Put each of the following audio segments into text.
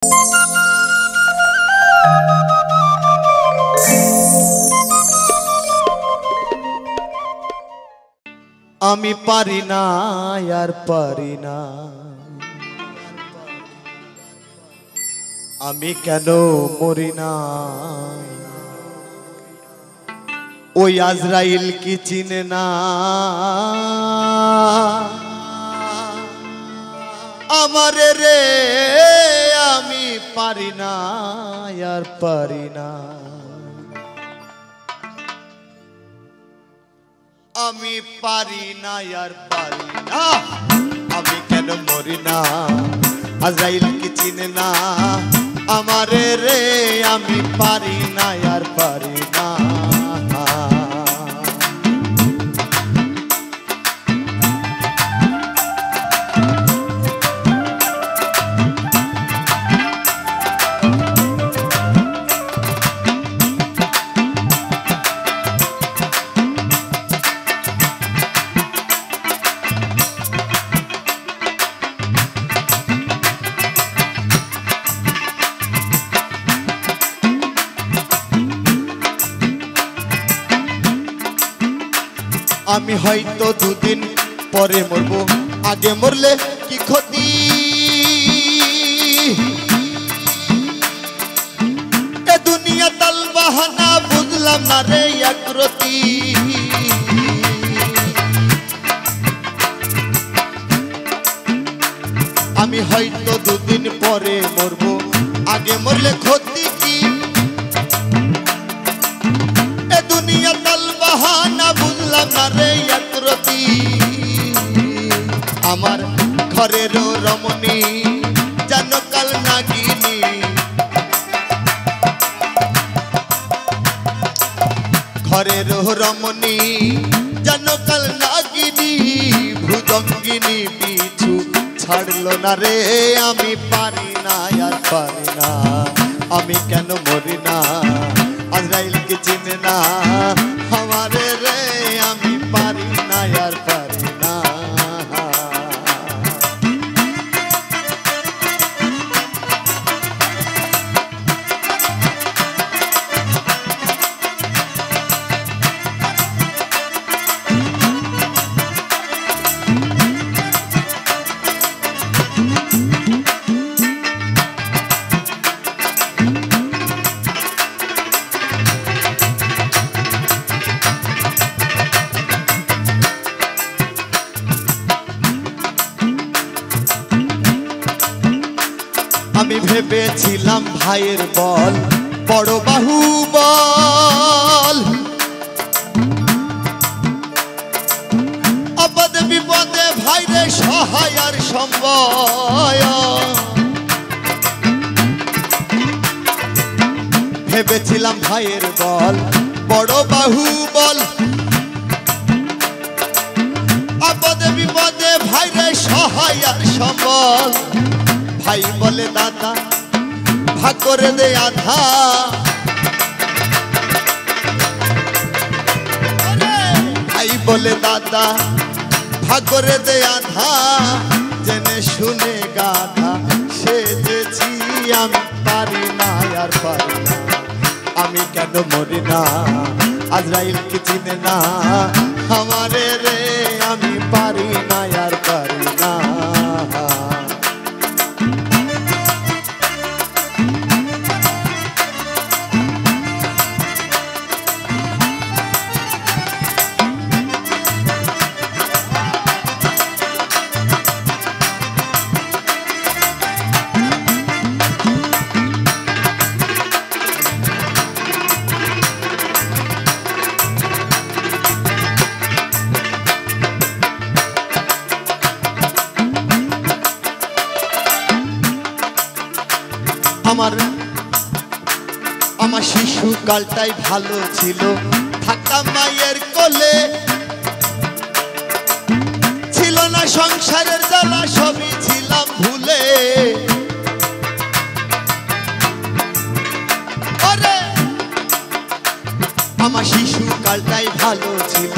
আমি পারি না আর পারি না, আমি কেন মরি না। ওই আজরাইল কি চিনে না আমারে রে, আমি পারি না আর পারি না, আমি পারি না আর পারি না, আমি কেন মরি না। আজরাইল কি চিনে না আমারে রে, আমি পারি না আর পারি না। আমি হয়তো দুদিন পরে মরবো, আগে মরলে কি ক্ষতি। এ দুনিয়া তাল বাহানা বুঝলাম না রে একরতি। আমি হয়তো দুদিন পরে মরবো, আগে মরলে ক্ষতি কি। এ দুনিয়া তাল বাহানা বুঝলাম না রে একরতি। আমার ঘরের রমণী যেন কাল নাগিনী, ঘরের রমণী যেন কাল নাগিনী, ভুজঙ্গিনী পিছু ছাড়লো না রে, আমি পারি না আর পারি না, আমি কেন মরি না। আজরাইল কি চিনে না আমারে রে, আমি পারি না আর পারি না। আমি ভেবেছিলাম ভাইয়ের বল বড় বাহুবল, আপদে বিপদে ভাইরে সহায় আর সম্বল। ভেবেছিলাম ভাইয়ের বল বড় বাহুবল, আপদে বিপদে ভাইরে সহায় আর সম্বল। ভাই বলে দাদা ভাগ করে দে আধা, ভাই বলে দাদা ভাগ করে দে আধা, জেনে শুনে গাধা সেজেছি, আমি পারি না আর পারি না, আমি কেন মরি না। আজরাইল কি চিনে না আমারে রে, আমি পারি না আর পারি না। আমার শিশুকালটাই ভালো ছিল, থাকতাম মায়ের কোলে, ছিল না সংসারের জ্বালা, সবই ছিলাম ভুলে। আমার শিশুকালটাই ভালো ছিল,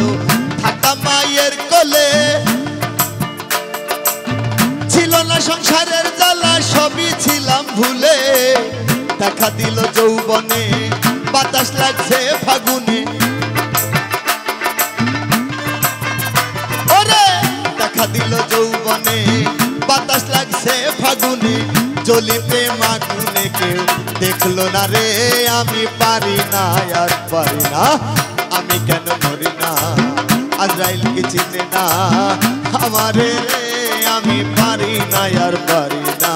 থাকতাম মায়ের কোলে, ছিল না সংসারের জ্বালা। সবই ছিলাম ভুলে দেখা দিল যৌবনে বাতাস লাগছে ফাগুনে ওরে দেখা দিল যৌবনে বাতাস লাগছে ফাগুনে জ্বলি প্রেম আগুনে কেউ দেখলো না রে আমি পারি না আর পারি না আমি কেন মরি না আজরাইল কি চিনে না আমারে রে আমি পারি না আর পারি না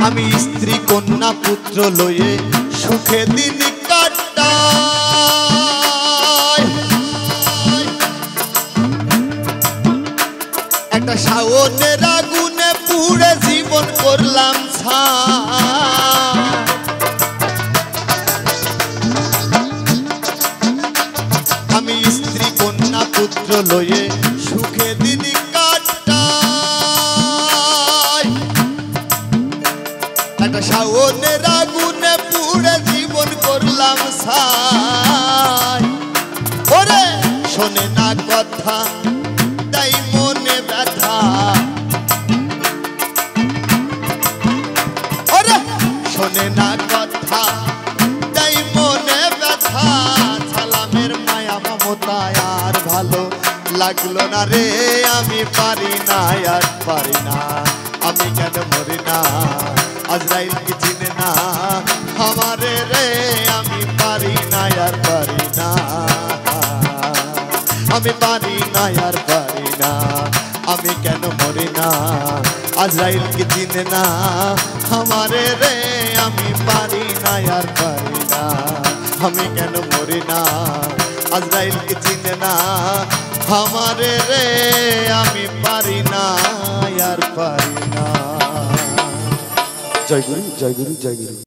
আমি স্ত্রী কন্যা পুত্র লয়ে সুখে দিন কাটাই একটা শাওনের আগুনে পুড়ে জীবন করলাম ছাই আমি স্ত্রী কন্যা পুত্র লয়ে সুখে দিন একটা শাওনের আগুনে পুড়ে জীবন করলাম ছাই ওরে শোনে না কথা তাই মনে ব্যথা ওরে শোনে না কথা তাই মনে ব্যথা সালামের মায়া মমতা আর ভালো লাগলো না রে আমি পারি না আর পারি না আমি কেন মরি না আজরাইল কি চিনে না আমারে রে আমি পারি না আর পারি না আমি পারি না আর পারি না আমি কেন মরি না আজরাইল কি চিনে না আমারে রে আমি পারি না আর পারি না আমি কেন মরি না আজরাইল কি চিনে না আমারে রে আমি পারি না আর পারি না। জয় গুরু জয় গুরু জয় গুরু।